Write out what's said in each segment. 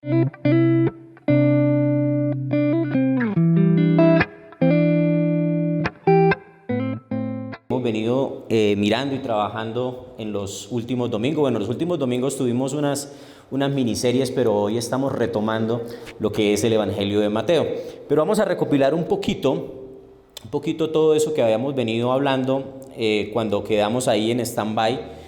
Hemos venido mirando y trabajando en los últimos domingos. Bueno, los últimos domingos tuvimos unas miniseries, pero hoy estamos retomando lo que es el Evangelio de Mateo. Pero vamos a recopilar un poquito todo eso que habíamos venido hablando cuando quedamos ahí en stand-by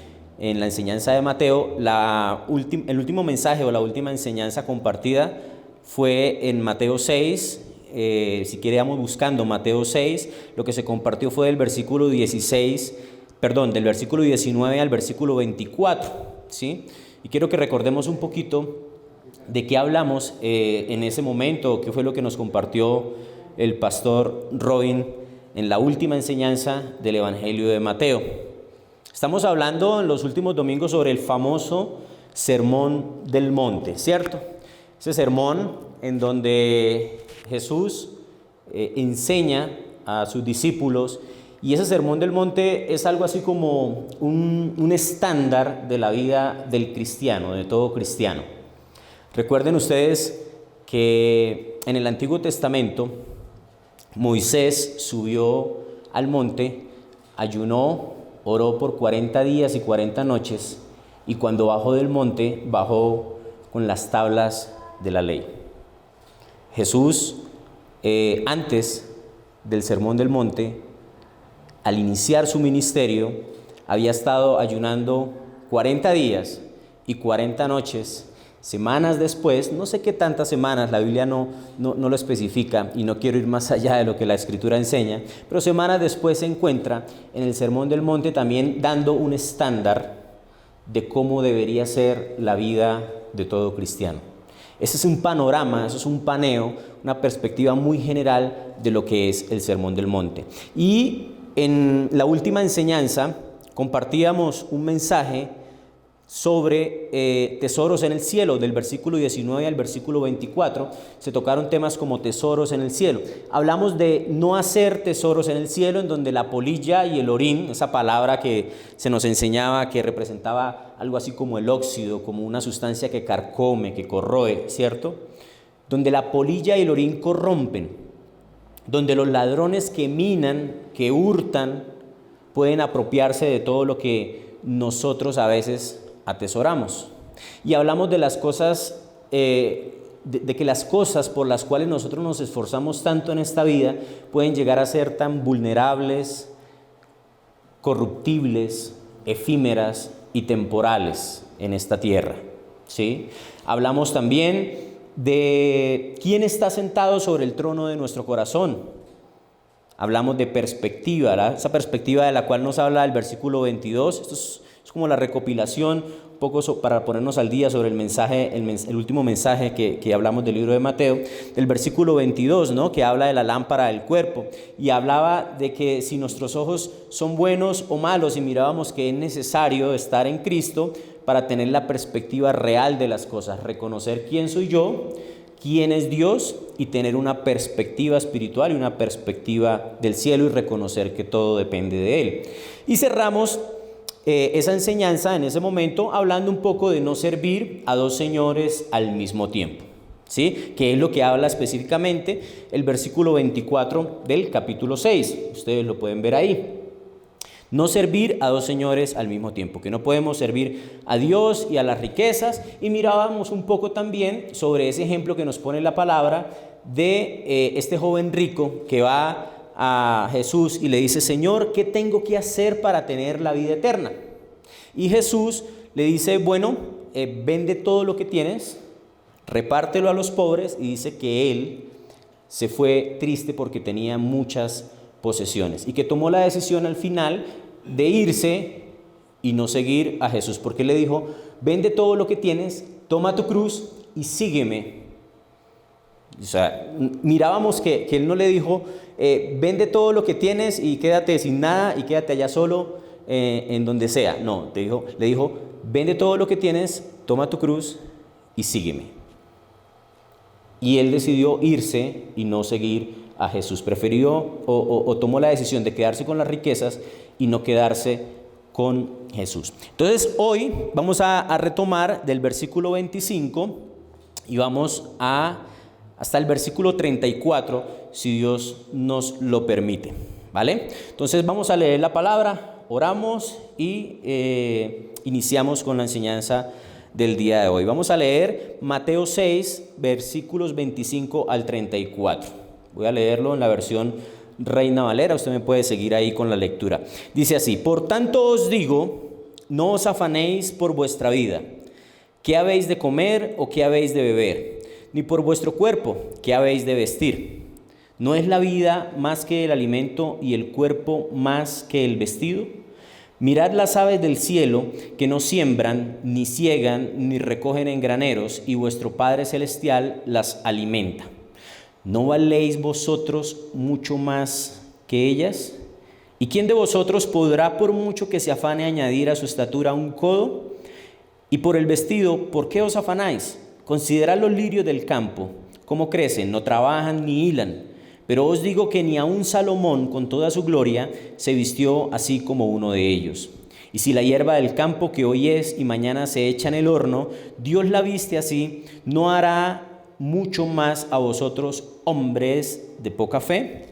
en la enseñanza de Mateo. El último mensaje o la última enseñanza compartida fue en Mateo 6. Si queríamos buscando Mateo 6, lo que se compartió fue del versículo 19 al versículo 24, ¿sí? Y quiero que recordemos un poquito de qué hablamos en ese momento, qué fue lo que nos compartió el pastor Robin en la última enseñanza del Evangelio de Mateo. Estamos hablando en los últimos domingos sobre el famoso Sermón del Monte, ¿cierto? Ese sermón en donde Jesús enseña a sus discípulos, y ese Sermón del Monte es algo así como un estándar de la vida del cristiano, de todo cristiano. Recuerden ustedes que en el Antiguo Testamento Moisés subió al monte, ayunó, oró por 40 días y 40 noches, y cuando bajó del monte, bajó con las tablas de la ley. Jesús, antes del Sermón del Monte, al iniciar su ministerio, había estado ayunando 40 días y 40 noches. Semanas después, no sé qué tantas semanas, la Biblia no lo especifica y no quiero ir más allá de lo que la Escritura enseña, pero semanas después se encuentra en el Sermón del Monte también dando un estándar de cómo debería ser la vida de todo cristiano. Ese es un panorama, eso es un paneo, una perspectiva muy general de lo que es el Sermón del Monte. Y en la última enseñanza compartíamos un mensaje sobre tesoros en el cielo, del versículo 19 al versículo 24. Se tocaron temas como tesoros en el cielo. Hablamos de no hacer tesoros en el cielo, en donde la polilla y el orín, esa palabra que se nos enseñaba que representaba algo así como el óxido, como una sustancia que carcome, que corroe, ¿cierto? Donde la polilla y el orín corrompen, donde los ladrones que minan, que hurtan, pueden apropiarse de todo lo que nosotros a veces atesoramos. Y hablamos de las cosas, de que las cosas por las cuales nosotros nos esforzamos tanto en esta vida pueden llegar a ser tan vulnerables, corruptibles, efímeras y temporales en esta tierra, ¿sí? Hablamos también de quién está sentado sobre el trono de nuestro corazón. Hablamos de perspectiva, ¿verdad? Esa perspectiva de la cual nos habla el versículo 22. Esto es como la recopilación, un poco para ponernos al día sobre el mensaje, el último mensaje que hablamos del libro de Mateo, del versículo 22, ¿no? Que habla de la lámpara del cuerpo, y hablaba de que si nuestros ojos son buenos o malos, y mirábamos que es necesario estar en Cristo para tener la perspectiva real de las cosas, reconocer quién soy yo, quién es Dios, y tener una perspectiva espiritual y una perspectiva del cielo, y reconocer que todo depende de Él. Y cerramos esa enseñanza en ese momento hablando un poco de no servir a dos señores al mismo tiempo, ¿sí? Que es lo que habla específicamente el versículo 24 del capítulo 6. Ustedes lo pueden ver ahí. No servir a dos señores al mismo tiempo, que no podemos servir a Dios y a las riquezas. Y mirábamos un poco también sobre ese ejemplo que nos pone la palabra de este joven rico que va a Jesús y le dice: Señor, ¿qué tengo que hacer para tener la vida eterna? Y Jesús le dice: bueno, vende todo lo que tienes, repártelo a los pobres. Y dice que él se fue triste porque tenía muchas posesiones, y que tomó la decisión al final de irse y no seguir a Jesús, porque le dijo: vende todo lo que tienes, toma tu cruz y sígueme. O sea, mirábamos que él no le dijo: vende todo lo que tienes y quédate sin nada y quédate allá solo en donde sea. No, le dijo: vende todo lo que tienes, toma tu cruz y sígueme. Y él decidió irse y no seguir a Jesús. Prefirió o tomó la decisión de quedarse con las riquezas y no quedarse con Jesús. Entonces hoy vamos a retomar del versículo 25 y vamos hasta el versículo 34, si Dios nos lo permite, ¿vale? Entonces vamos a leer la palabra, oramos y iniciamos con la enseñanza del día de hoy. Vamos a leer Mateo 6, versículos 25 al 34. Voy a leerlo en la versión Reina Valera, usted me puede seguir ahí con la lectura. Dice así: por tanto os digo, no os afanéis por vuestra vida, qué habéis de comer o qué habéis de beber, ni por vuestro cuerpo, qué habéis de vestir. ¿No es la vida más que el alimento y el cuerpo más que el vestido? Mirad las aves del cielo, que no siembran, ni siegan, ni recogen en graneros, y vuestro Padre Celestial las alimenta. ¿No valéis vosotros mucho más que ellas? ¿Y quién de vosotros podrá, por mucho que se afane, añadir a su estatura un codo? Y por el vestido, ¿por qué os afanáis? Considerad los lirios del campo, cómo crecen, no trabajan ni hilan. Pero os digo que ni aun Salomón, con toda su gloria, se vistió así como uno de ellos. Y si la hierba del campo, que hoy es y mañana se echa en el horno, Dios la viste así, ¿no hará mucho más a vosotros, hombres de poca fe?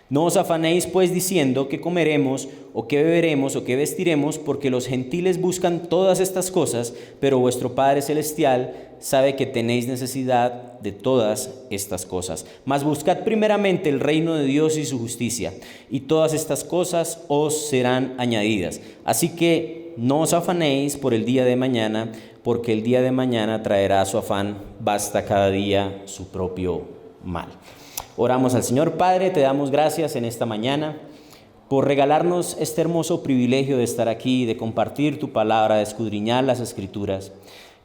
No os afanéis pues diciendo qué comeremos, o qué beberemos, o qué vestiremos, porque los gentiles buscan todas estas cosas, pero vuestro Padre Celestial sabe que tenéis necesidad de todas estas cosas. Mas buscad primeramente el reino de Dios y su justicia, y todas estas cosas os serán añadidas. Así que no os afanéis por el día de mañana, porque el día de mañana traerá su afán, basta cada día su propio mal. Oramos al Señor. Padre, te damos gracias en esta mañana por regalarnos este hermoso privilegio de estar aquí, de compartir tu palabra, de escudriñar las Escrituras.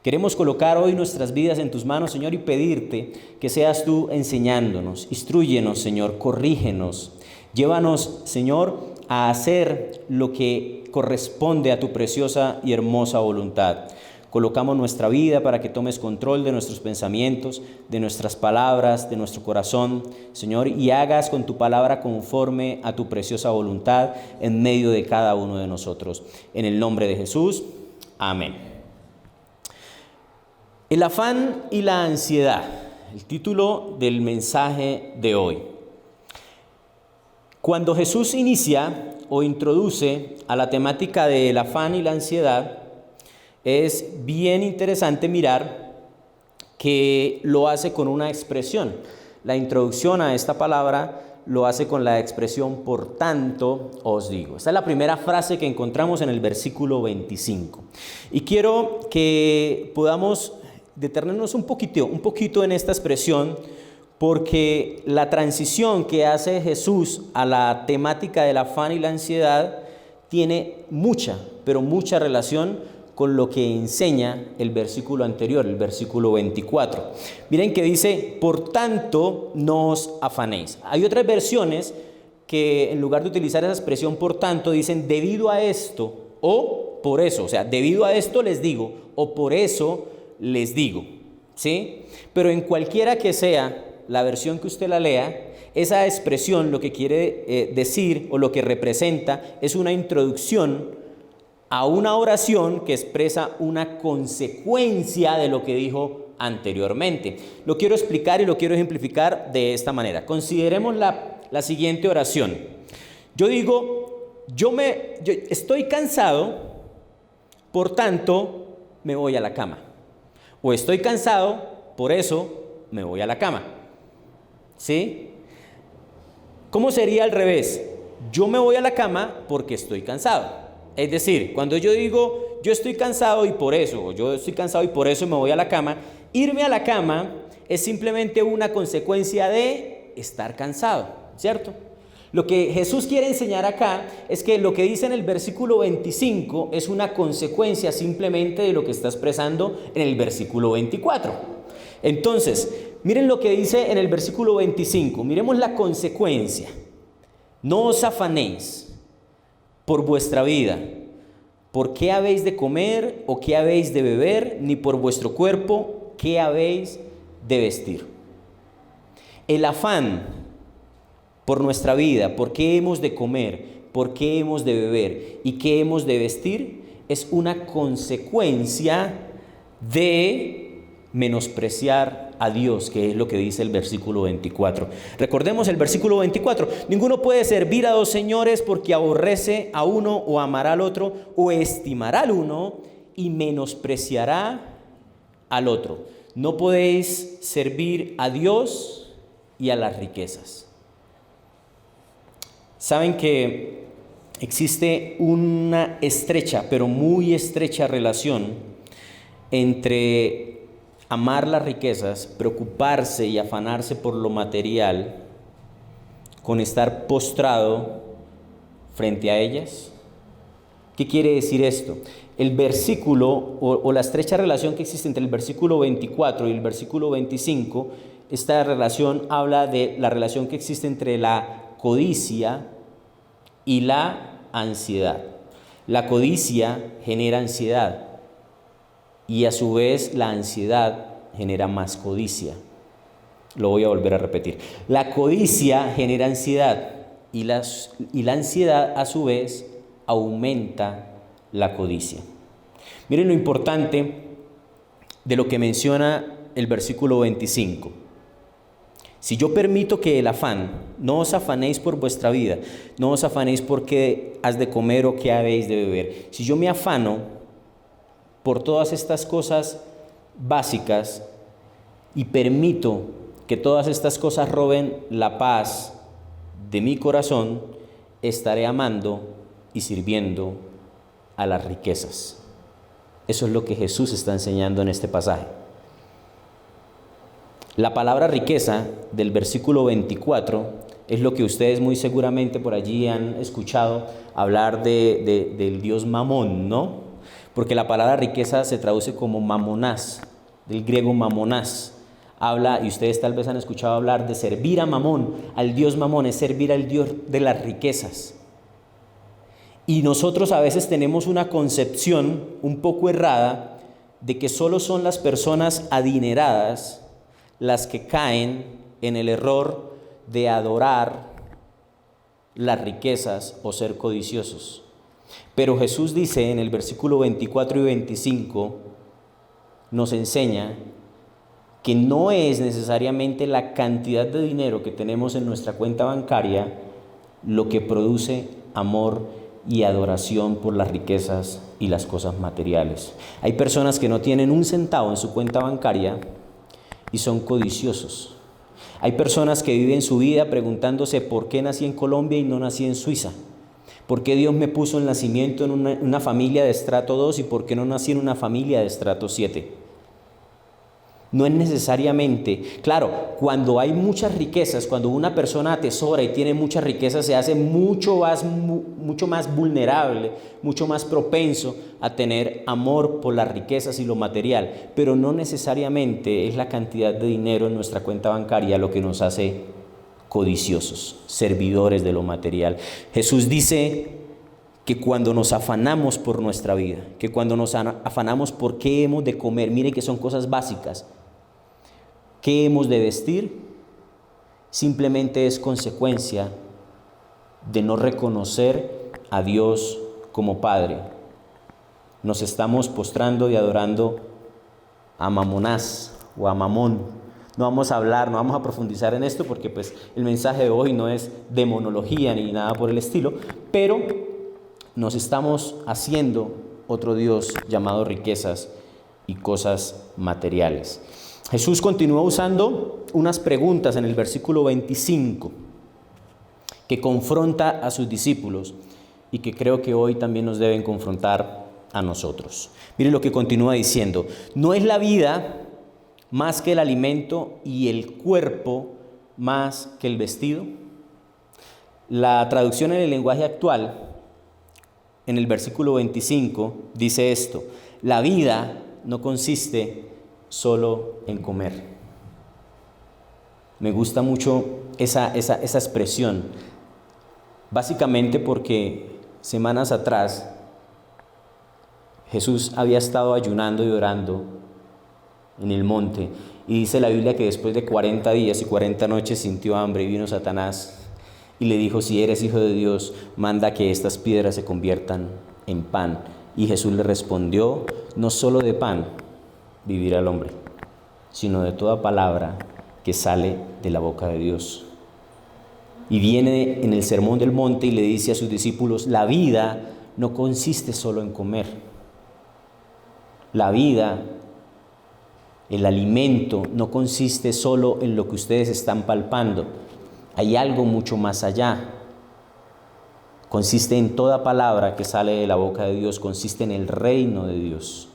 Queremos colocar hoy nuestras vidas en tus manos, Señor, y pedirte que seas tú enseñándonos. Instrúyenos, Señor, corrígenos. Llévanos, Señor, a hacer lo que corresponde a tu preciosa y hermosa voluntad. Colocamos nuestra vida para que tomes control de nuestros pensamientos, de nuestras palabras, de nuestro corazón, Señor, y hagas con tu palabra conforme a tu preciosa voluntad en medio de cada uno de nosotros. En el nombre de Jesús, amén. El afán y la ansiedad, el título del mensaje de hoy. Cuando Jesús inicia o introduce a la temática del afán y la ansiedad, es bien interesante mirar que lo hace con una expresión. La introducción a esta palabra lo hace con la expresión por tanto os digo. Esta es la primera frase que encontramos en el versículo 25. Y quiero que podamos detenernos un poquito en esta expresión, porque la transición que hace Jesús a la temática del afán y la ansiedad tiene mucha relación con lo que enseña el versículo anterior, el versículo 24. Miren que dice, por tanto, no os afanéis. Hay otras versiones que en lugar de utilizar esa expresión por tanto, dicen debido a esto o por eso. O sea, debido a esto les digo o por eso les digo. ¿Sí? Pero en cualquiera que sea la versión que usted la lea, esa expresión lo que quiere decir o lo que representa es una introducción a una oración que expresa una consecuencia de lo que dijo anteriormente. Lo quiero explicar y lo quiero ejemplificar de esta manera. Consideremos la siguiente oración. Yo digo, yo estoy cansado, por tanto me voy a la cama. O estoy cansado, por eso me voy a la cama. ¿Sí? ¿Cómo sería al revés? Yo me voy a la cama porque estoy cansado. Es decir, cuando yo digo, yo estoy cansado y por eso, o yo estoy cansado y por eso me voy a la cama, irme a la cama es simplemente una consecuencia de estar cansado, ¿cierto? Lo que Jesús quiere enseñar acá es que lo que dice en el versículo 25 es una consecuencia simplemente de lo que está expresando en el versículo 24. Entonces, miren lo que dice en el versículo 25, miremos la consecuencia. No os afanéis por vuestra vida, por qué habéis de comer o qué habéis de beber, ni por vuestro cuerpo, qué habéis de vestir. El afán por nuestra vida, por qué hemos de comer, por qué hemos de beber y qué hemos de vestir, es una consecuencia de menospreciar a Dios, que es lo que dice el versículo 24. Recordemos el versículo 24. Ninguno puede servir a dos señores, porque aborrece a uno o amará al otro, o estimará al uno y menospreciará al otro. No podéis servir a Dios y a las riquezas. Saben que existe una estrecha, pero muy estrecha relación entre amar las riquezas, preocuparse y afanarse por lo material, con estar postrado frente a ellas. ¿Qué quiere decir esto? El versículo o la estrecha relación que existe entre el versículo 24 y el versículo 25, esta relación habla de la relación que existe entre la codicia y la ansiedad. La codicia genera ansiedad y a su vez la ansiedad genera más codicia. Lo voy a volver a repetir. La codicia genera ansiedad y la ansiedad a su vez aumenta la codicia. Miren lo importante de lo que menciona el versículo 25. Si yo permito que el afán, no os afanéis por vuestra vida, no os afanéis por qué has de comer o qué habéis de beber. Si yo me afano por todas estas cosas básicas y permito que todas estas cosas roben la paz de mi corazón, estaré amando y sirviendo a las riquezas. Eso es lo que Jesús está enseñando en este pasaje. La palabra riqueza del versículo 24 es lo que ustedes muy seguramente por allí han escuchado hablar del dios Mamón, ¿no? Porque la palabra riqueza se traduce como mamonás, del griego mamonás. Habla, y ustedes tal vez han escuchado hablar de servir a Mamón, al dios Mamón, es servir al dios de las riquezas. Y nosotros a veces tenemos una concepción un poco errada de que solo son las personas adineradas las que caen en el error de adorar las riquezas o ser codiciosos. Pero Jesús dice en el versículo 24 y 25, nos enseña que no es necesariamente la cantidad de dinero que tenemos en nuestra cuenta bancaria lo que produce amor y adoración por las riquezas y las cosas materiales. Hay personas que no tienen un centavo en su cuenta bancaria y son codiciosos. Hay personas que viven su vida preguntándose por qué nací en Colombia y no nací en Suiza. ¿Por qué Dios me puso el nacimiento en una familia de estrato 2 y por qué no nací en una familia de estrato 7? No es necesariamente, claro, cuando hay muchas riquezas, cuando una persona atesora y tiene muchas riquezas, se hace mucho más vulnerable, mucho más propenso a tener amor por las riquezas y lo material, pero no necesariamente es la cantidad de dinero en nuestra cuenta bancaria lo que nos hace codiciosos, servidores de lo material. Jesús dice que cuando nos afanamos por nuestra vida, que cuando nos afanamos por qué hemos de comer, mire que son cosas básicas, qué hemos de vestir, simplemente es consecuencia de no reconocer a Dios como Padre. Nos estamos postrando y adorando a Mamonás o a Mamón. No vamos a profundizar en esto porque pues el mensaje de hoy no es demonología ni nada por el estilo, pero nos estamos haciendo otro Dios llamado riquezas y cosas materiales. Jesús continúa usando unas preguntas en el versículo 25 que confronta a sus discípulos y que creo que hoy también nos deben confrontar a nosotros. Miren lo que continúa diciendo: ¿no es la vida más que el alimento y el cuerpo más que el vestido? La traducción en el lenguaje actual, en el versículo 25, dice esto: la vida no consiste solo en comer. Me gusta mucho esa expresión, básicamente porque semanas atrás Jesús había estado ayunando y orando en el monte, y dice la Biblia que después de 40 días y 40 noches sintió hambre y vino Satanás y le dijo: si eres hijo de Dios, manda que estas piedras se conviertan en pan. Y Jesús le respondió: no solo de pan vivirá el hombre, sino de toda palabra que sale de la boca de Dios. Y viene en el Sermón del Monte y le dice a sus discípulos, la vida no consiste solo en comer. La vida, el alimento, no consiste solo en lo que ustedes están palpando. Hay algo mucho más allá. Consiste en toda palabra que sale de la boca de Dios, consiste en el reino de Dios.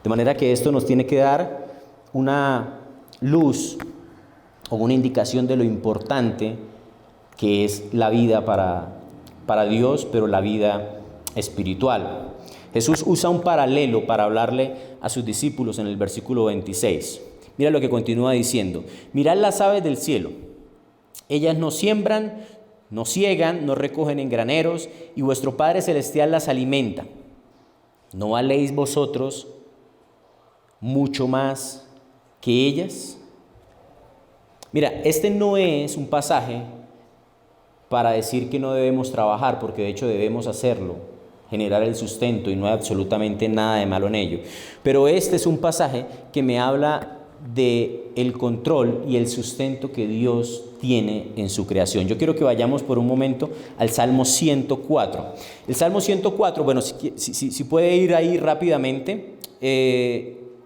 De manera que esto nos tiene que dar una luz o una indicación de lo importante que es la vida para Dios, pero la vida espiritual. Jesús usa un paralelo para hablarle a sus discípulos en el versículo 26. Mira lo que continúa diciendo. Mirad las aves del cielo. Ellas no siembran, no siegan, no recogen en graneros, y vuestro Padre Celestial las alimenta. ¿No valéis vosotros mucho más que ellas? Mira, este no es un pasaje para decir que no debemos trabajar, porque de hecho debemos hacerlo, generar el sustento, y no hay absolutamente nada de malo en ello. Pero este es un pasaje que me habla de el control y el sustento que Dios tiene en su creación. Yo quiero que vayamos por un momento al Salmo 104. El Salmo 104, bueno, si puede ir ahí rápidamente,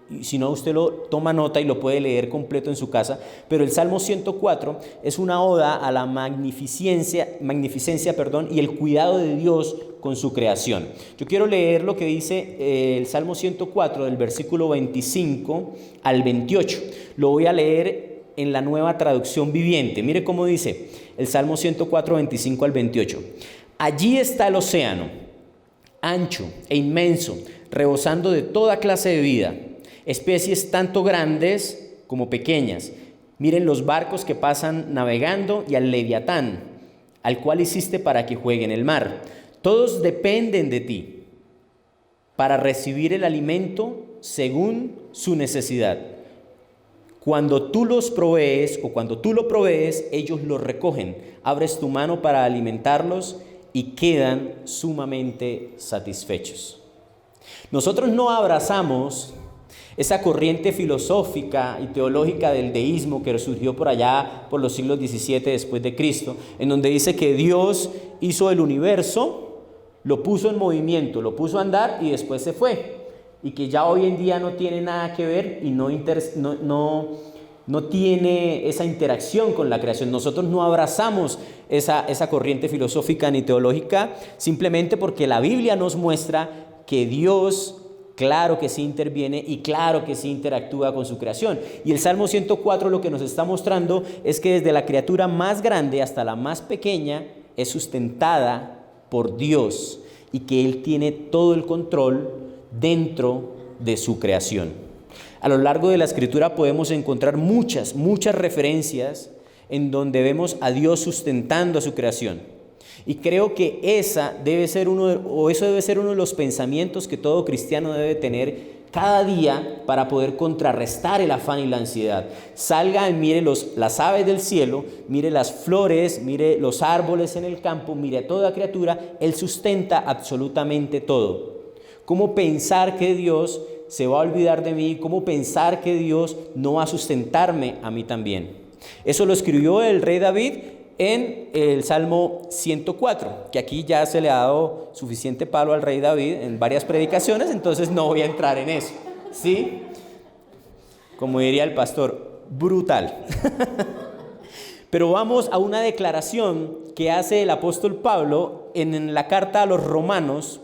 y si no, usted lo toma nota y lo puede leer completo en su casa, pero el Salmo 104 es una oda a la magnificencia, y el cuidado de Dios con su creación. Yo quiero leer lo que dice el Salmo 104 del versículo 25 al 28. Lo voy a leer en la Nueva Traducción Viviente. Mire cómo dice el Salmo 104, 25 al 28. Allí está el océano, ancho e inmenso, rebosando de toda clase de vida, especies tanto grandes como pequeñas. Miren los barcos que pasan navegando y al Leviatán, al cual hiciste para que juegue en el mar. Todos dependen de ti para recibir el alimento según su necesidad. Cuando tú los provees o cuando tú lo provees, ellos lo recogen. Abres tu mano para alimentarlos y quedan sumamente satisfechos. Nosotros no abrazamos esa corriente filosófica y teológica del deísmo que surgió por allá por los siglos XVII después de Cristo, en donde dice que Dios hizo el universo, lo puso en movimiento, lo puso a andar y después se fue, y que ya hoy en día no tiene nada que ver y no tiene esa interacción con la creación. Nosotros no abrazamos esa corriente filosófica ni teológica, simplemente porque la Biblia nos muestra que Dios, claro que sí interviene y claro que sí interactúa con su creación. Y el Salmo 104 lo que nos está mostrando es que desde la criatura más grande hasta la más pequeña es sustentada por Dios y que Él tiene todo el control dentro de su creación. A lo largo de la Escritura podemos encontrar muchas referencias en donde vemos a Dios sustentando a su creación. Y creo que eso debe ser uno de los pensamientos que todo cristiano debe tener cada día para poder contrarrestar el afán y la ansiedad. Salga y mire las aves del cielo, mire las flores, mire los árboles en el campo, mire a toda criatura. Él sustenta absolutamente todo. ¿Cómo pensar que Dios se va a olvidar de mí? ¿Cómo pensar que Dios no va a sustentarme a mí también? Eso lo escribió el rey David en el Salmo 104, que aquí ya se le ha dado suficiente palo al rey David en varias predicaciones, entonces no voy a entrar en eso, ¿sí? Como diría el pastor, brutal. Pero vamos a una declaración que hace el apóstol Pablo en la carta a los Romanos,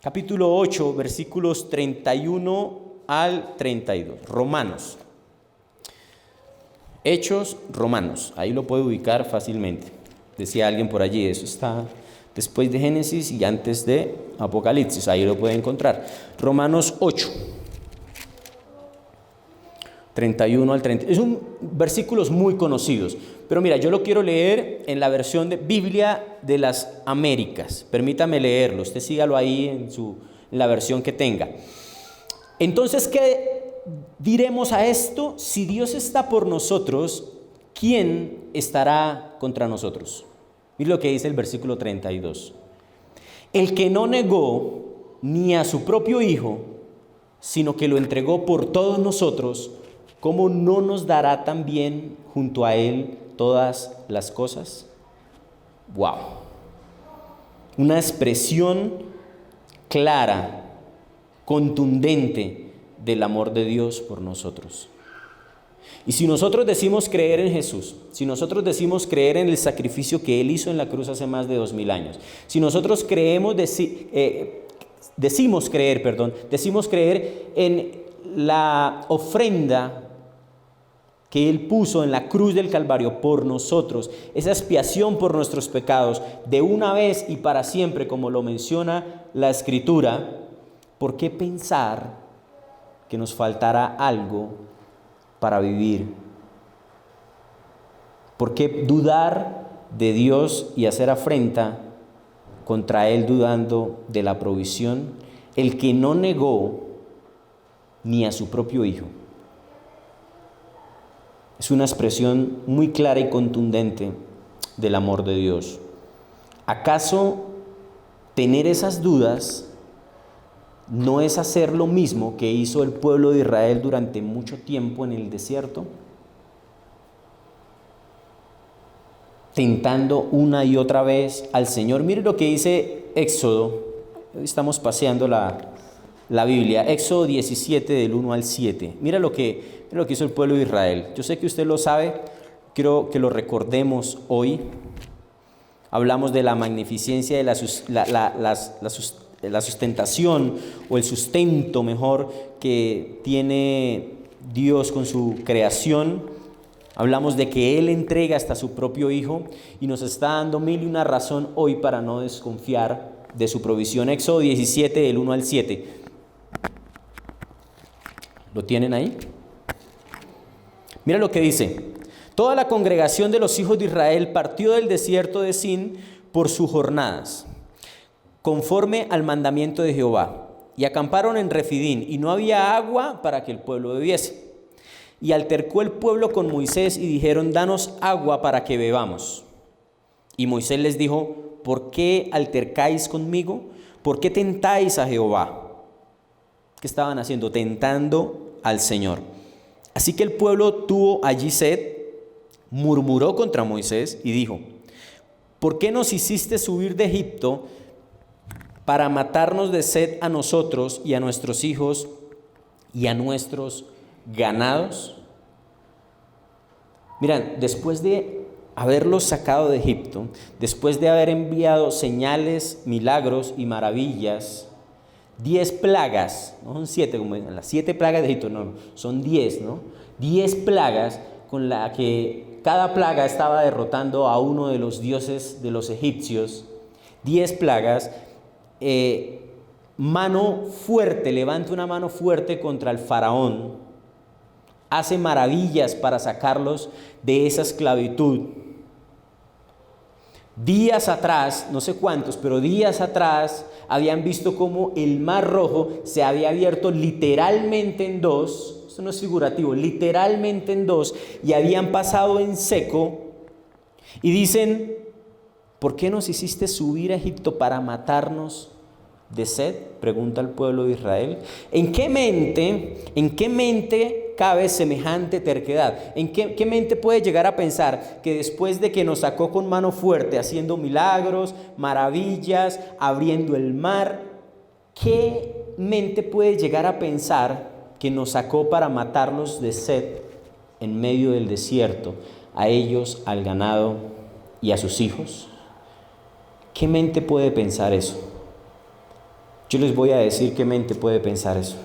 capítulo 8, versículos 31 al 32. Romanos. Hechos, Romanos, ahí lo puede ubicar fácilmente. Decía alguien por allí, eso está después de Génesis y antes de Apocalipsis, ahí lo puede encontrar. Romanos 8, 31 al 30. Son versículos muy conocidos, pero mira, yo lo quiero leer en la versión de Biblia de las Américas. Permítame leerlo, usted sígalo ahí en la versión que tenga. Entonces, ¿qué diremos a esto? Si Dios está por nosotros, ¿quién estará contra nosotros? Mira lo que dice el versículo 32. El que no negó ni a su propio Hijo, sino que lo entregó por todos nosotros, ¿cómo no nos dará también junto a Él todas las cosas? ¡Wow! Una expresión clara, contundente del amor de Dios por nosotros. Y si nosotros decimos creer en Jesús, si nosotros decimos creer en el sacrificio que Él hizo en la cruz hace más de 2000 años, si nosotros decimos creer en la ofrenda que Él puso en la cruz del Calvario por nosotros, esa expiación por nuestros pecados, de una vez y para siempre, como lo menciona la Escritura, ¿por qué pensar que nos faltará algo para vivir? ¿Por qué dudar de Dios y hacer afrenta contra Él dudando de la provisión? El que no negó ni a su propio Hijo. Es una expresión muy clara y contundente del amor de Dios. ¿Acaso tener esas dudas no es hacer lo mismo que hizo el pueblo de Israel durante mucho tiempo en el desierto? Tentando una y otra vez al Señor. Mire lo que dice Éxodo. Hoy estamos paseando la Biblia. Éxodo 17 del 1 al 7. Mira lo que hizo el pueblo de Israel. Yo sé que usted lo sabe. Quiero que lo recordemos hoy. Hablamos de la magnificencia de la sustentación o el sustento mejor que tiene Dios con su creación. Hablamos de que Él entrega hasta su propio Hijo y nos está dando mil y una razón hoy para no desconfiar de su provisión. Éxodo 17 del 1 al 7. ¿Lo tienen ahí? Mira lo que dice. Toda la congregación de los hijos de Israel partió del desierto de Sin por sus jornadas, conforme al mandamiento de Jehová, y acamparon en Refidín, y no había agua para que el pueblo bebiese. Y altercó el pueblo con Moisés y dijeron: danos agua para que bebamos. Y Moisés les dijo: ¿por qué altercáis conmigo? ¿Por qué tentáis a Jehová? ¿Qué estaban haciendo? Tentando al Señor. Así que el pueblo tuvo allí sed, murmuró contra Moisés y dijo: ¿por qué nos hiciste subir de Egipto para matarnos de sed a nosotros y a nuestros hijos y a nuestros ganados? Miren, después de haberlos sacado de Egipto, después de haber enviado señales, milagros y maravillas, 10 plagas, no son 7 como dicen, las 7 plagas de Egipto, no, son 10, ¿no? 10 plagas con la que cada plaga estaba derrotando a uno de los dioses de los egipcios. 10 plagas, mano fuerte, levanta una mano fuerte contra el faraón, hace maravillas para sacarlos de esa esclavitud. Días atrás, no sé cuántos, pero días atrás habían visto cómo el Mar Rojo se había abierto literalmente en dos. Esto no es figurativo, literalmente en dos, y habían pasado en seco. Y dicen: ¿por qué nos hiciste subir a Egipto para matarnos de sed? Pregunta el pueblo de Israel. ¿En qué mente cabe semejante terquedad? ¿En qué mente puede llegar a pensar que después de que nos sacó con mano fuerte, haciendo milagros, maravillas, abriendo el mar, qué mente puede llegar a pensar que nos sacó para matarlos de sed en medio del desierto, a ellos, al ganado y a sus hijos? ¿Qué mente puede pensar eso? Yo les voy a decir qué mente puede pensar eso.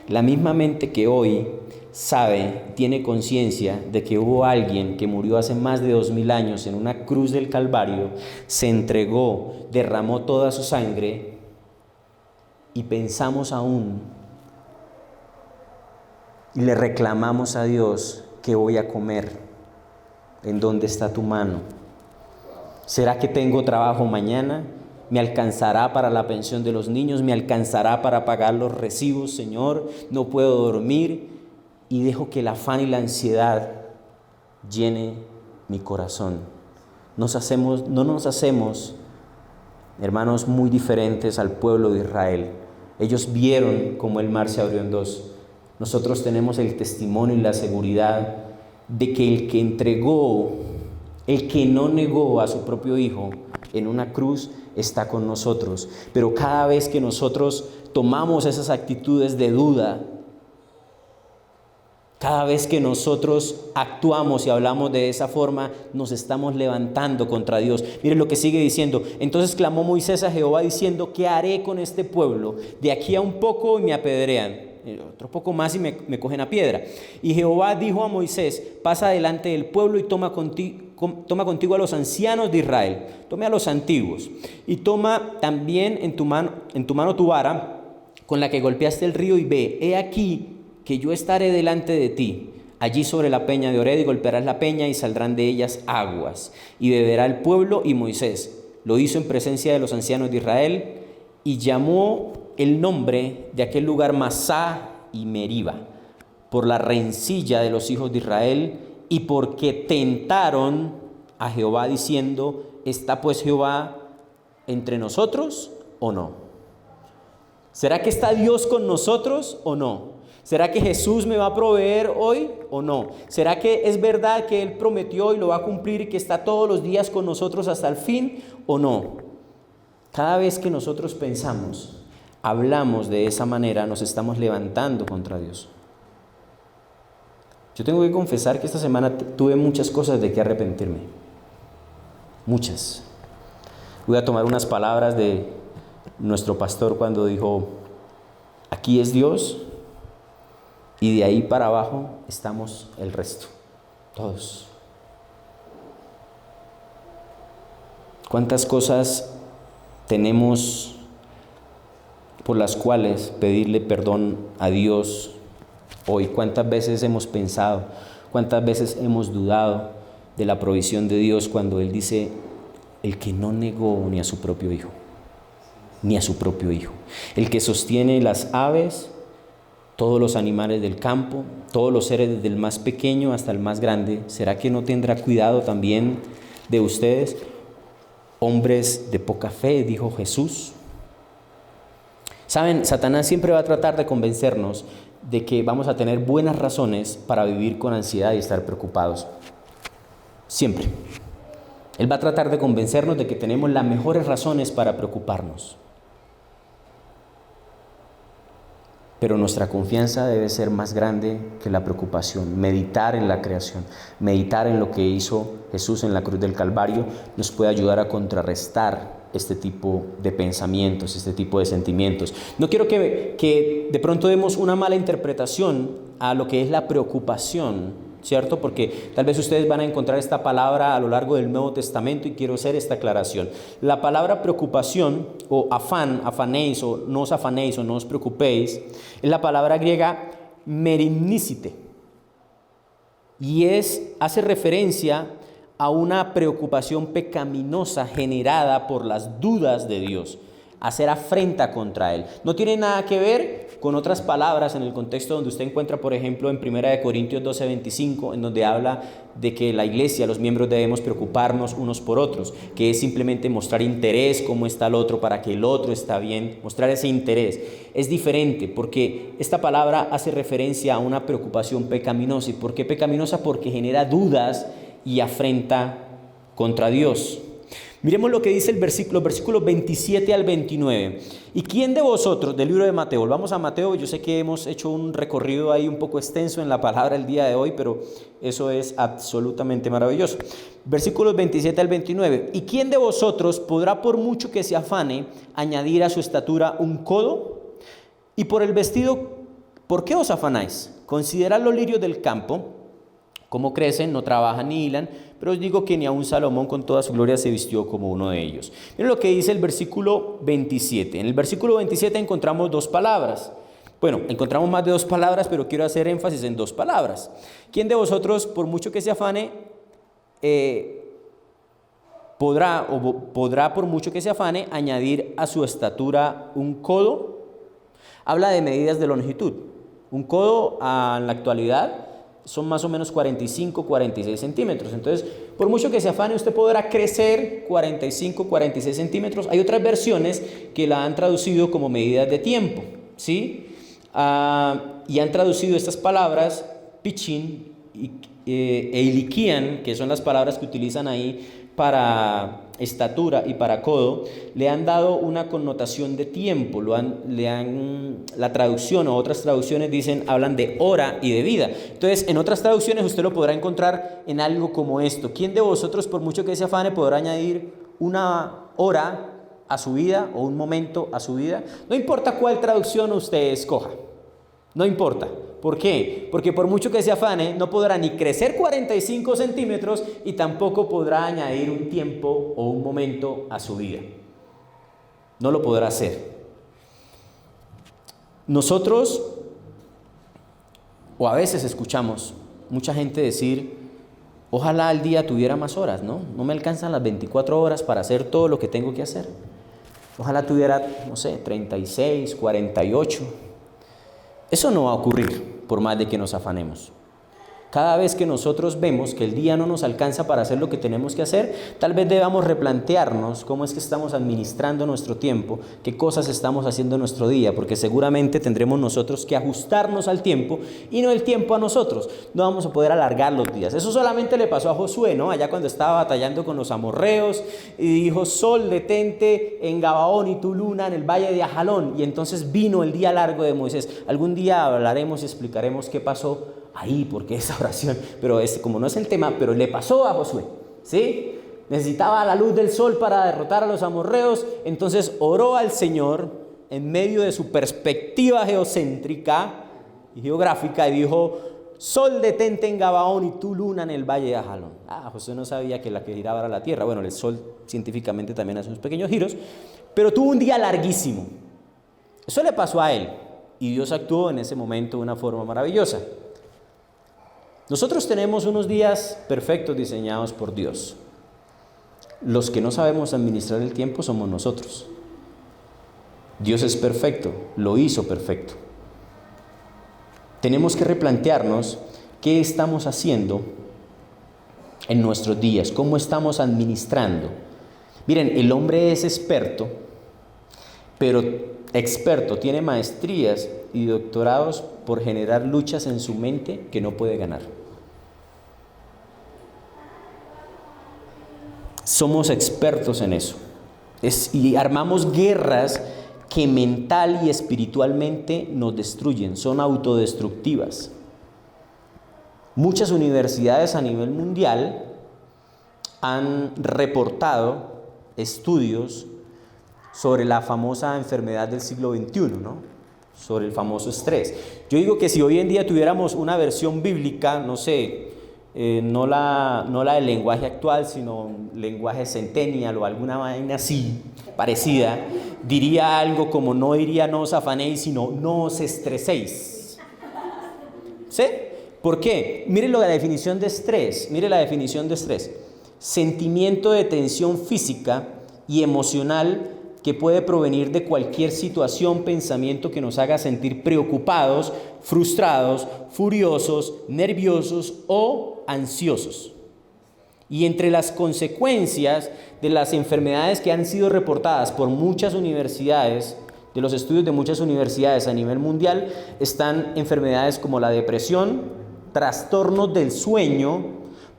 La misma mente que hoy sabe, tiene conciencia de que hubo alguien que murió hace más de 2000 años en una cruz del Calvario, se entregó, derramó toda su sangre, y pensamos aún y le reclamamos a Dios: ¿qué voy a comer? ¿En dónde está tu mano? ¿Será que tengo trabajo mañana? ¿Me alcanzará para la pensión de los niños? ¿Me alcanzará para pagar los recibos, Señor? No puedo dormir, y dejo que el afán y la ansiedad llene mi corazón. No nos hacemos, hermanos, muy diferentes al pueblo de Israel. Ellos vieron cómo el mar se abrió en dos. Nosotros tenemos el testimonio y la seguridad de que el que entregó, el que no negó a su propio Hijo en una cruz, está con nosotros. Pero cada vez que nosotros tomamos esas actitudes de duda, cada vez que nosotros actuamos y hablamos de esa forma, nos estamos levantando contra Dios. Miren lo que sigue diciendo. Entonces clamó Moisés a Jehová diciendo: ¿qué haré con este pueblo? De aquí a un poco y me apedrean. Otro poco más y me cogen a piedra. Y Jehová dijo a Moisés: pasa delante del pueblo y toma contigo a los ancianos de Israel. Tome a los antiguos. Y toma también en tu mano tu vara con la que golpeaste el río y ve. He aquí que yo estaré delante de ti, allí sobre la peña de Oreb, y golpearás la peña y saldrán de ellas aguas, y beberá el pueblo. Y Moisés lo hizo en presencia de los ancianos de Israel, y llamó el nombre de aquel lugar Masá y Meriba, por la rencilla de los hijos de Israel, y porque tentaron a Jehová diciendo: ¿está pues Jehová entre nosotros o no? ¿Será que está Dios con nosotros o no? ¿Será que Jesús me va a proveer hoy o no? ¿Será que es verdad que Él prometió y lo va a cumplir y que está todos los días con nosotros hasta el fin o no? Cada vez que nosotros pensamos, hablamos de esa manera, nos estamos levantando contra Dios. Yo tengo que confesar que esta semana tuve muchas cosas de que arrepentirme. Muchas. Voy a tomar unas palabras de nuestro pastor cuando dijo: aquí es Dios, y de ahí para abajo estamos el resto, todos. ¿Cuántas cosas tenemos por las cuales pedirle perdón a Dios hoy? ¿Cuántas veces hemos pensado, cuántas veces hemos dudado de la provisión de Dios cuando Él dice: el que no negó ni a su propio Hijo, ni a su propio Hijo, el que sostiene las aves, todos los animales del campo, todos los seres desde el más pequeño hasta el más grande? ¿Será que no tendrá cuidado también de ustedes? Hombres de poca fe, dijo Jesús. Saben, Satanás siempre va a tratar de convencernos de que vamos a tener buenas razones para vivir con ansiedad y estar preocupados. Siempre. Él va a tratar de convencernos de que tenemos las mejores razones para preocuparnos. Pero nuestra confianza debe ser más grande que la preocupación. Meditar en la creación, meditar en lo que hizo Jesús en la cruz del Calvario, nos puede ayudar a contrarrestar este tipo de pensamientos, este tipo de sentimientos. No quiero que de pronto demos una mala interpretación a lo que es la preocupación, ¿cierto? Porque tal vez ustedes van a encontrar esta palabra a lo largo del Nuevo Testamento, y quiero hacer esta aclaración. La palabra preocupación o afán, afanéis, o no os afanéis o no os preocupéis, es la palabra griega merimnícite, y hace referencia a una preocupación pecaminosa generada por las dudas de Dios, hacer afrenta contra Él. No tiene nada que ver con otras palabras en el contexto donde usted encuentra, por ejemplo, en 1 Corintios 12:25, en donde habla de que la iglesia, los miembros, debemos preocuparnos unos por otros, que es simplemente mostrar interés, cómo está el otro, para que el otro está bien, mostrar ese interés. Es diferente, porque esta palabra hace referencia a una preocupación pecaminosa. ¿Y por qué pecaminosa? Porque genera dudas y afrenta contra Dios. Miremos lo que dice el versículos 27 al 29. ¿Y quién de vosotros, del libro de Mateo? Volvamos a Mateo. Yo sé que hemos hecho un recorrido ahí un poco extenso en la palabra el día de hoy, pero eso es absolutamente maravilloso. Versículos 27 al 29. ¿Y quién de vosotros podrá, por mucho que se afane, añadir a su estatura un codo? Y por el vestido, ¿por qué os afanáis? Considerad los lirios del campo, cómo crecen, no trabajan ni hilan, pero os digo que ni aun Salomón con toda su gloria se vistió como uno de ellos. Miren lo que dice el versículo 27. En el versículo 27 encontramos dos palabras. Bueno, encontramos más de dos palabras, pero quiero hacer énfasis en dos palabras. ¿Quién de vosotros, por mucho que se afane, podrá por mucho que se afane añadir a su estatura un codo? Habla de medidas de longitud. Un codo en la actualidad son más o menos 45, 46 centímetros. Entonces, por mucho que se afane, usted podrá crecer 45, 46 centímetros. Hay otras versiones que la han traducido como medidas de tiempo. ¿sí? Y han traducido estas palabras, pichin e ilikian, que son las palabras que utilizan ahí para estatura y para codo, le han dado una connotación de tiempo, la traducción o otras traducciones hablan de hora y de vida. Entonces, en otras traducciones usted lo podrá encontrar en algo como esto: ¿quién de vosotros, por mucho que se afane, podrá añadir una hora a su vida o un momento a su vida? No importa cuál traducción usted escoja, no importa. ¿Por qué? Porque por mucho que se afane, no podrá ni crecer 45 centímetros y tampoco podrá añadir un tiempo o un momento a su vida. No lo podrá hacer. Nosotros, o a veces escuchamos mucha gente decir: ojalá al día tuviera más horas, ¿no? No me alcanzan las 24 horas para hacer todo lo que tengo que hacer. Ojalá tuviera, 36, 48. Eso no va a ocurrir por más de que nos afanemos. Cada vez que nosotros vemos que el día no nos alcanza para hacer lo que tenemos que hacer, tal vez debamos replantearnos cómo es que estamos administrando nuestro tiempo, qué cosas estamos haciendo en nuestro día, porque seguramente tendremos nosotros que ajustarnos al tiempo y no el tiempo a nosotros. No vamos a poder alargar los días. Eso solamente le pasó a Josué, ¿no? Allá cuando estaba batallando con los amorreos y dijo: sol, detente en Gabaón, y tu luna en el valle de Ajalón. Y entonces vino el día largo de Moisés. Algún día hablaremos y explicaremos qué pasó ahí, porque esa oración, pero como no es el tema, pero le pasó a Josué, ¿sí? Necesitaba la luz del sol para derrotar a los amorreos, entonces oró al Señor en medio de su perspectiva geocéntrica y geográfica y dijo: sol, detente en Gabaón, y tu luna en el valle de Ajalón. Josué no sabía que la que giraba era la tierra. Bueno, el sol científicamente también hace unos pequeños giros, pero tuvo un día larguísimo. Eso le pasó a él y Dios actuó en ese momento de una forma maravillosa. Nosotros tenemos unos días perfectos diseñados por Dios. Los que no sabemos administrar el tiempo somos nosotros. Dios es perfecto, lo hizo perfecto. Tenemos que replantearnos qué estamos haciendo en nuestros días, cómo estamos administrando. Miren, el hombre es experto, pero tiene maestrías y doctorados por generar luchas en su mente que no puede ganar. Somos expertos en eso. Y armamos guerras que mental y espiritualmente nos destruyen, son autodestructivas. Muchas universidades a nivel mundial han reportado estudios sobre la famosa enfermedad del siglo XXI, ¿no? Sobre el famoso estrés. Yo digo que si hoy en día tuviéramos una versión bíblica, no la del lenguaje actual, sino lenguaje centennial o alguna vaina así parecida, diría algo como: no diría no os afanéis, sino no os estreséis. ¿Sí? ¿Por qué? Mire la definición de estrés. Sentimiento de tensión física y emocional que puede provenir de cualquier situación, pensamiento que nos haga sentir preocupados, frustrados, furiosos, nerviosos o ansiosos. Y entre las consecuencias de las enfermedades que han sido reportadas por muchas universidades, de los estudios de muchas universidades a nivel mundial, están enfermedades como la depresión, trastornos del sueño,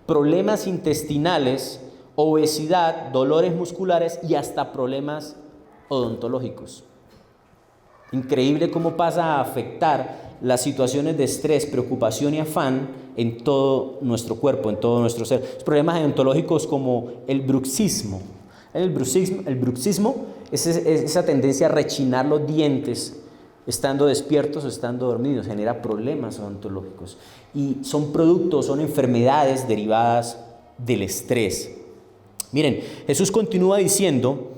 problemas intestinales, obesidad, dolores musculares y hasta problemas odontológicos. Increíble cómo pasa a afectar las situaciones de estrés, preocupación y afán en todo nuestro cuerpo, en todo nuestro ser. Los problemas odontológicos como el bruxismo. El bruxismo es esa tendencia a rechinar los dientes estando despiertos o estando dormidos, genera problemas odontológicos y son enfermedades derivadas del estrés. Miren, Jesús continúa diciendo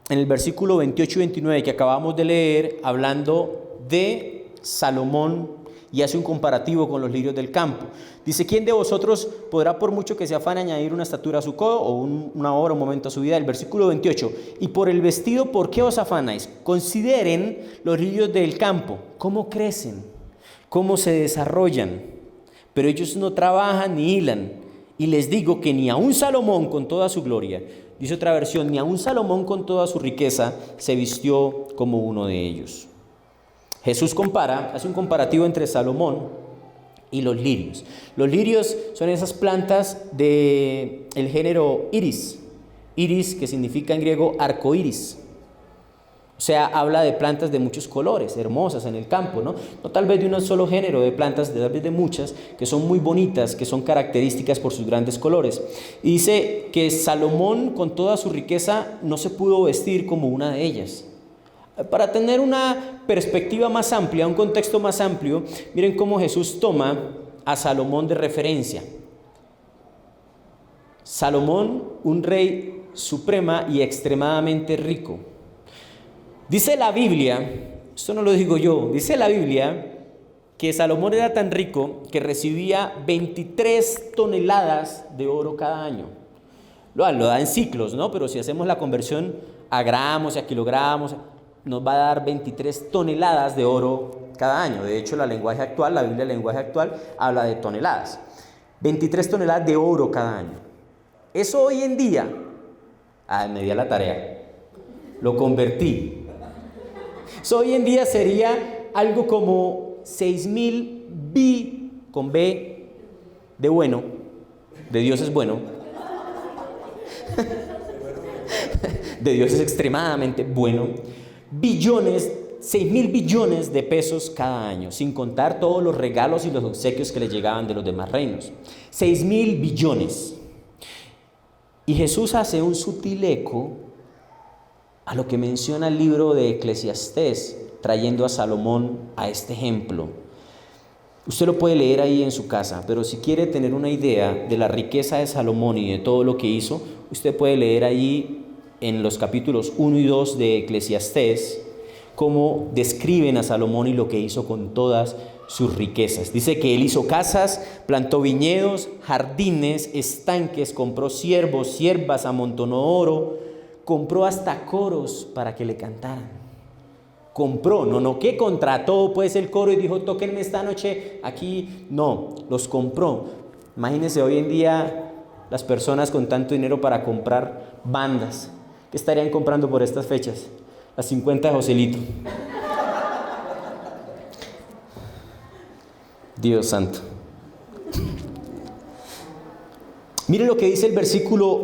en el versículo 28 y 29 que acabamos de leer, hablando de Salomón, y hace un comparativo con los lirios del campo. Dice: ¿quién de vosotros podrá, por mucho que se afane, añadir una estatura a su codo o una hora, un momento a su vida? El versículo 28, y por el vestido, ¿por qué os afanáis? Consideren los lirios del campo, cómo crecen, cómo se desarrollan, pero ellos no trabajan ni hilan. Y les digo que ni aun Salomón con toda su gloria, dice otra versión, ni aun Salomón con toda su riqueza se vistió como uno de ellos. Jesús hace un comparativo entre Salomón y los lirios. Los lirios son esas plantas del género iris. Iris, que significa en griego arco iris. O sea, habla de plantas de muchos colores, hermosas en el campo, ¿no? No tal vez de un solo género de plantas, tal vez de muchas, que son muy bonitas, que son características por sus grandes colores. Y dice que Salomón, con toda su riqueza, no se pudo vestir como una de ellas. Para tener una perspectiva más amplia, un contexto más amplio, miren cómo Jesús toma a Salomón de referencia. Salomón, un rey suprema y extremadamente rico. Dice la Biblia, esto no lo digo yo, dice la Biblia que Salomón era tan rico que recibía 23 toneladas de oro cada año. Lo da en ciclos, ¿no? Pero si hacemos la conversión a gramos y a kilogramos, nos va a dar 23 toneladas de oro cada año. De hecho, la Biblia del lenguaje actual, habla de toneladas. 23 toneladas de oro cada año. Eso hoy en día, me di a la tarea, lo convertí. Eso hoy en día sería algo como 6.000 con B de bueno, de Dios es bueno, de Dios es extremadamente bueno, 6.000 billones de pesos cada año, sin contar todos los regalos y los obsequios que le llegaban de los demás reinos. 6.000 billones. Y Jesús hace un sutil eco a lo que menciona el libro de Eclesiastés, trayendo a Salomón a este ejemplo. Usted lo puede leer ahí en su casa, pero si quiere tener una idea de la riqueza de Salomón y de todo lo que hizo, usted puede leer ahí en los capítulos 1 y 2 de Eclesiastés cómo describen a Salomón y lo que hizo con todas sus riquezas. Dice que él hizo casas, plantó viñedos, jardines, estanques, compró siervos, siervas, amontonó oro, compró hasta coros para que le cantaran. Compró, no que contrató pues el coro y dijo tóquenme esta noche aquí, no, los compró. Imagínense hoy en día las personas con tanto dinero para comprar bandas. ¿Qué estarían comprando por estas fechas? Las 50 de Joselito. Dios santo. Mire lo que dice el versículo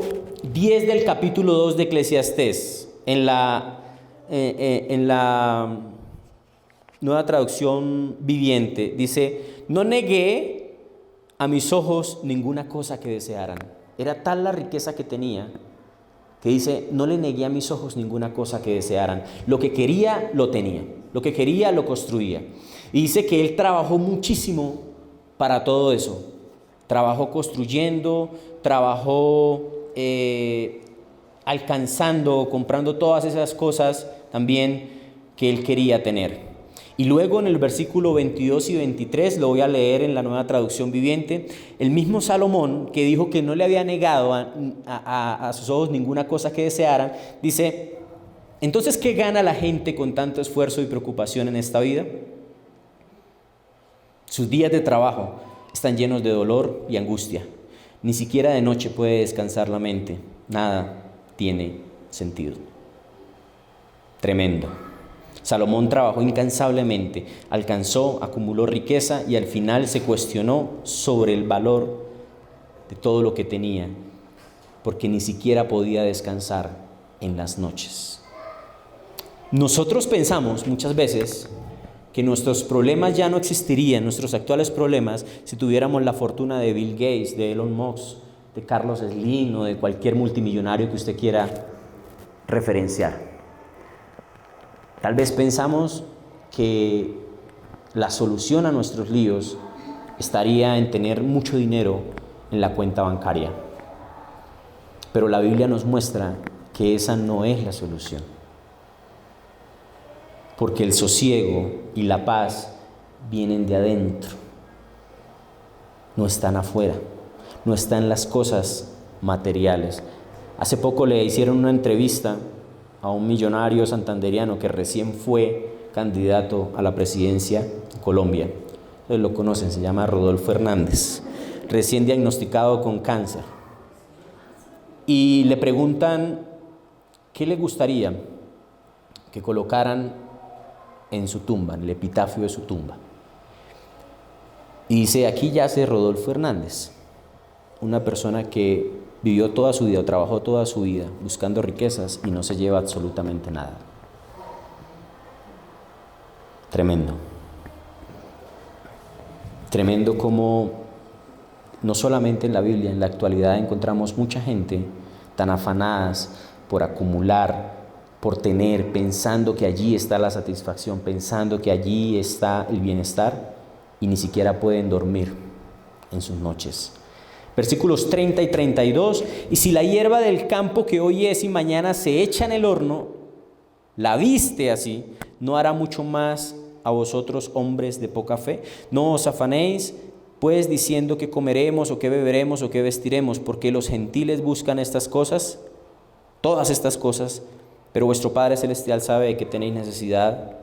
10 del capítulo 2 de Eclesiastés, en la Nueva Traducción Viviente. Dice, no negué a mis ojos ninguna cosa que desearan. Era tal la riqueza que tenía, que dice, no le negué a mis ojos ninguna cosa que desearan. Lo que quería, lo tenía. Lo que quería, lo construía. Y dice que él trabajó muchísimo para todo eso. Trabajó construyendo, trabajó alcanzando, comprando todas esas cosas también que él quería tener. Y luego en el versículo 22 y 23, lo voy a leer en la Nueva Traducción Viviente, el mismo Salomón, que dijo que no le había negado a sus ojos ninguna cosa que desearan, dice, entonces, ¿qué gana la gente con tanto esfuerzo y preocupación en esta vida? Sus días de trabajo están llenos de dolor y angustia. Ni siquiera de noche puede descansar la mente. Nada tiene sentido. Tremendo. Salomón trabajó incansablemente, alcanzó, acumuló riqueza y al final se cuestionó sobre el valor de todo lo que tenía, porque ni siquiera podía descansar en las noches. Nosotros pensamos muchas veces que nuestros problemas ya no existirían, nuestros actuales problemas, si tuviéramos la fortuna de Bill Gates, de Elon Musk, de Carlos Slim o de cualquier multimillonario que usted quiera referenciar. Tal vez pensamos que la solución a nuestros líos estaría en tener mucho dinero en la cuenta bancaria. Pero la Biblia nos muestra que esa no es la solución. Porque el sosiego y la paz vienen de adentro, no están afuera, no están en las cosas materiales. Hace poco le hicieron una entrevista a un millonario santandereano que recién fue candidato a la presidencia de Colombia. Ustedes lo conocen, se llama Rodolfo Hernández, recién diagnosticado con cáncer. Y le preguntan, ¿qué le gustaría que colocaran en su tumba, en el epitafio de su tumba. Y dice, aquí yace Rodolfo Hernández, una persona que vivió toda su vida, trabajó toda su vida buscando riquezas y no se lleva absolutamente nada. Tremendo. Tremendo como no solamente en la Biblia, en la actualidad encontramos mucha gente tan afanadas por acumular, por tener, pensando que allí está la satisfacción, pensando que allí está el bienestar y ni siquiera pueden dormir en sus noches. Versículos 30 y 32, y si la hierba del campo que hoy es y mañana se echa en el horno, la viste así, ¿no hará mucho más a vosotros, hombres de poca fe? No os afanéis, pues, diciendo que comeremos, o que beberemos, o que vestiremos, porque los gentiles buscan estas cosas, todas estas cosas, pero vuestro Padre Celestial sabe que tenéis necesidad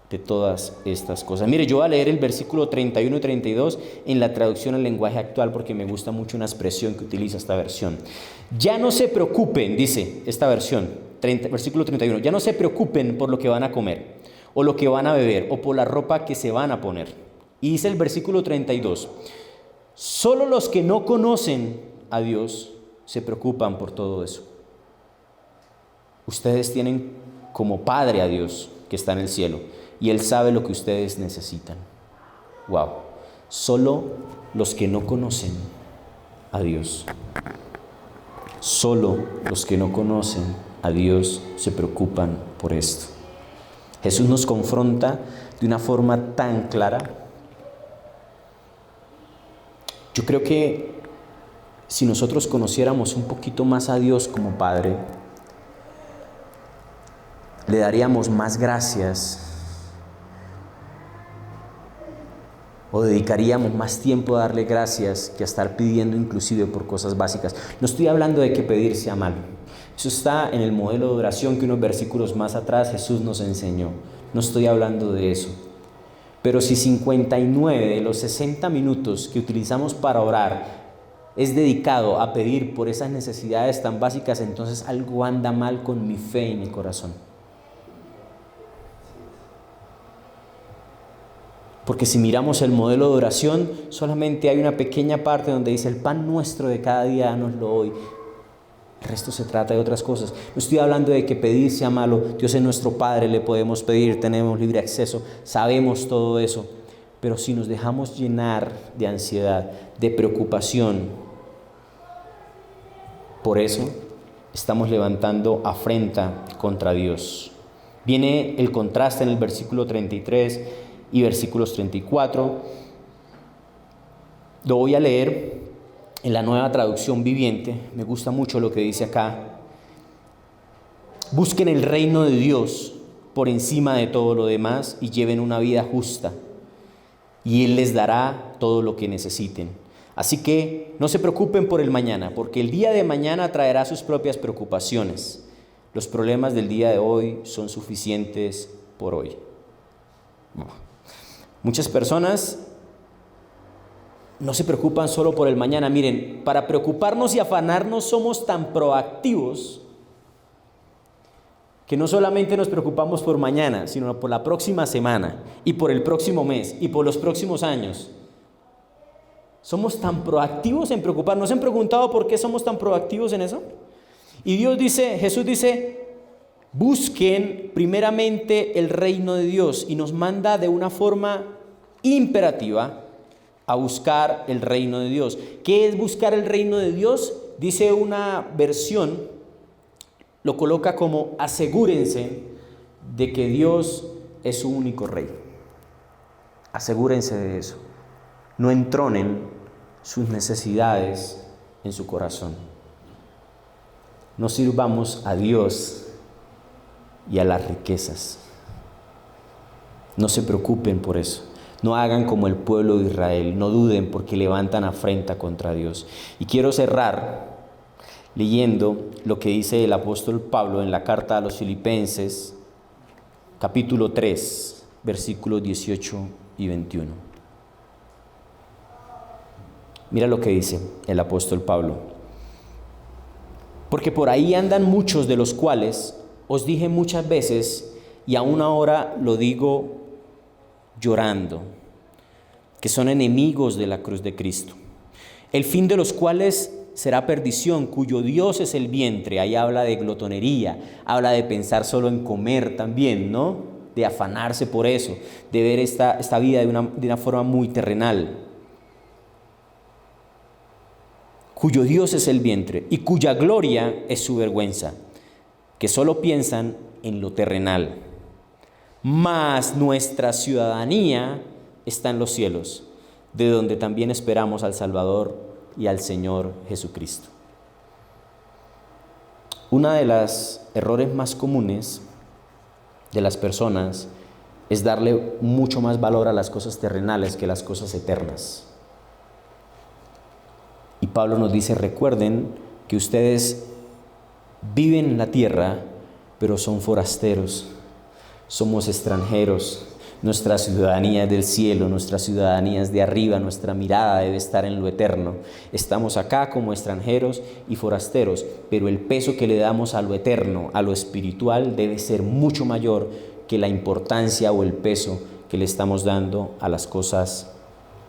de todas estas cosas. Mire, yo voy a leer el versículo 31 y 32 en la traducción al lenguaje actual porque me gusta mucho una expresión que utiliza esta versión. Ya no se preocupen, dice esta versión, versículo 31, ya no se preocupen por lo que van a comer, o lo que van a beber, o por la ropa que se van a poner. Y dice el versículo 32, solo los que no conocen a Dios se preocupan por todo eso. Ustedes tienen como Padre a Dios que está en el cielo, y Él sabe lo que ustedes necesitan. Wow. Solo los que no conocen a Dios, solo los que no conocen a Dios se preocupan por esto. Jesús nos confronta de una forma tan clara. Yo creo que si nosotros conociéramos un poquito más a Dios como Padre, le daríamos más gracias, o dedicaríamos más tiempo a darle gracias que a estar pidiendo inclusive por cosas básicas. No estoy hablando de que pedir sea malo. Eso está en el modelo de oración que unos versículos más atrás Jesús nos enseñó. No estoy hablando de eso. Pero si 59 de los 60 minutos que utilizamos para orar es dedicado a pedir por esas necesidades tan básicas, entonces algo anda mal con mi fe y mi corazón. Porque si miramos el modelo de oración, solamente hay una pequeña parte donde dice el pan nuestro de cada día danoslo hoy. El resto se trata de otras cosas. No estoy hablando de que pedir sea malo. Dios es nuestro Padre, le podemos pedir, tenemos libre acceso, sabemos todo eso. Pero si nos dejamos llenar de ansiedad, de preocupación, por eso estamos levantando afrenta contra Dios. Viene el contraste en el versículo 33 y versículos 34. Lo voy a leer en la Nueva Traducción Viviente. Me gusta mucho lo que dice acá. Busquen el reino de Dios por encima de todo lo demás y lleven una vida justa, y Él les dará todo lo que necesiten. Así que no se preocupen por el mañana, porque el día de mañana traerá sus propias preocupaciones. Los problemas del día de hoy son suficientes por hoy. Muchas personas no se preocupan solo por el mañana. Miren, para preocuparnos y afanarnos somos tan proactivos que no solamente nos preocupamos por mañana, sino por la próxima semana y por el próximo mes y por los próximos años. Somos tan proactivos en preocuparnos. ¿No se han preguntado por qué somos tan proactivos en eso? Y Jesús dice, busquen primeramente el reino de Dios, y nos manda de una forma imperativa a buscar el reino de Dios. ¿Qué es buscar el reino de Dios? Dice una versión, lo coloca como asegúrense de que Dios es su único rey. Asegúrense de eso. No entronen sus necesidades en su corazón. No sirvamos a Dios y a las riquezas. No se preocupen por eso. No hagan como el pueblo de Israel. No duden porque levantan afrenta contra Dios. Y quiero cerrar leyendo lo que dice el apóstol Pablo en la carta a los Filipenses, capítulo 3, versículos 18 y 21. Mira lo que dice el apóstol Pablo. Porque por ahí andan muchos, de los cuales os dije muchas veces y aún ahora lo digo llorando, que son enemigos de la cruz de Cristo, el fin de los cuales será perdición, cuyo Dios es el vientre. Ahí habla de glotonería, habla de pensar solo en comer también, ¿no? De afanarse por eso, de ver esta vida de una forma muy terrenal. Cuyo Dios es el vientre y cuya gloria es su vergüenza, que solo piensan en lo terrenal. Mas nuestra ciudadanía está en los cielos, de donde también esperamos al Salvador y al Señor Jesucristo. Uno de los errores más comunes de las personas es darle mucho más valor a las cosas terrenales que a las cosas eternas. Y Pablo nos dice, recuerden que ustedes viven en la tierra, pero son forasteros, somos extranjeros. Nuestra ciudadanía es del cielo, nuestra ciudadanía es de arriba, nuestra mirada debe estar en lo eterno. Estamos acá como extranjeros y forasteros, pero el peso que le damos a lo eterno, a lo espiritual, debe ser mucho mayor que la importancia o el peso que le estamos dando a las cosas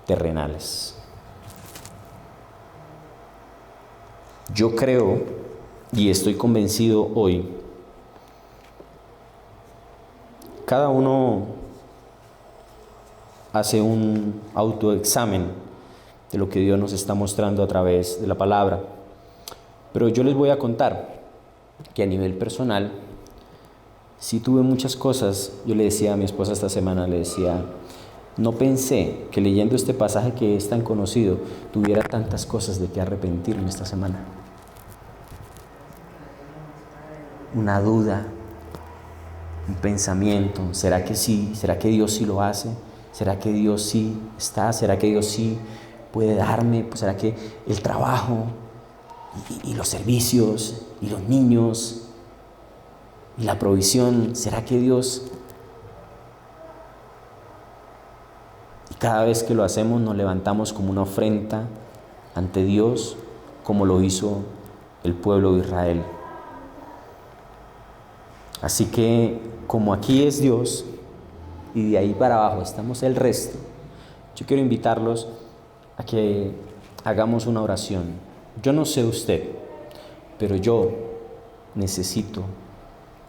terrenales. Yo creo y estoy convencido hoy, cada uno hace un autoexamen de lo que Dios nos está mostrando a través de la palabra. Pero yo les voy a contar que a nivel personal, sí tuve muchas cosas. Yo le decía a mi esposa esta semana, le decía, no pensé que leyendo este pasaje que es tan conocido, tuviera tantas cosas de que arrepentirme esta semana. Una duda, un pensamiento, ¿será que sí? ¿Será que Dios sí lo hace? ¿Será que Dios sí está? ¿Será que Dios sí puede darme? Pues ¿será que el trabajo y los servicios y los niños y la provisión, será que Dios? Y cada vez que lo hacemos nos levantamos como una ofrenda ante Dios, como lo hizo el pueblo de Israel. Así que como aquí es Dios, y de ahí para abajo estamos el resto, yo quiero invitarlos a que hagamos una oración. Yo no sé usted, pero yo necesito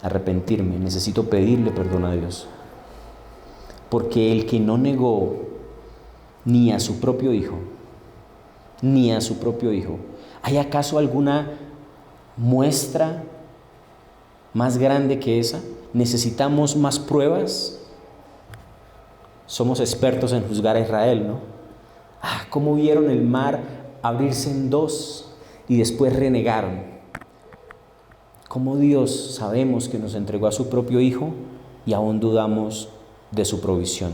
arrepentirme, necesito pedirle perdón a Dios. Porque el que no negó ni a su propio hijo, ¿hay acaso alguna muestra más grande que esa? ¿Necesitamos más pruebas? Somos expertos en juzgar a Israel, ¿no? ¿Cómo vieron el mar abrirse en dos y después renegaron? ¿Cómo Dios sabemos que nos entregó a su propio Hijo y aún dudamos de su provisión?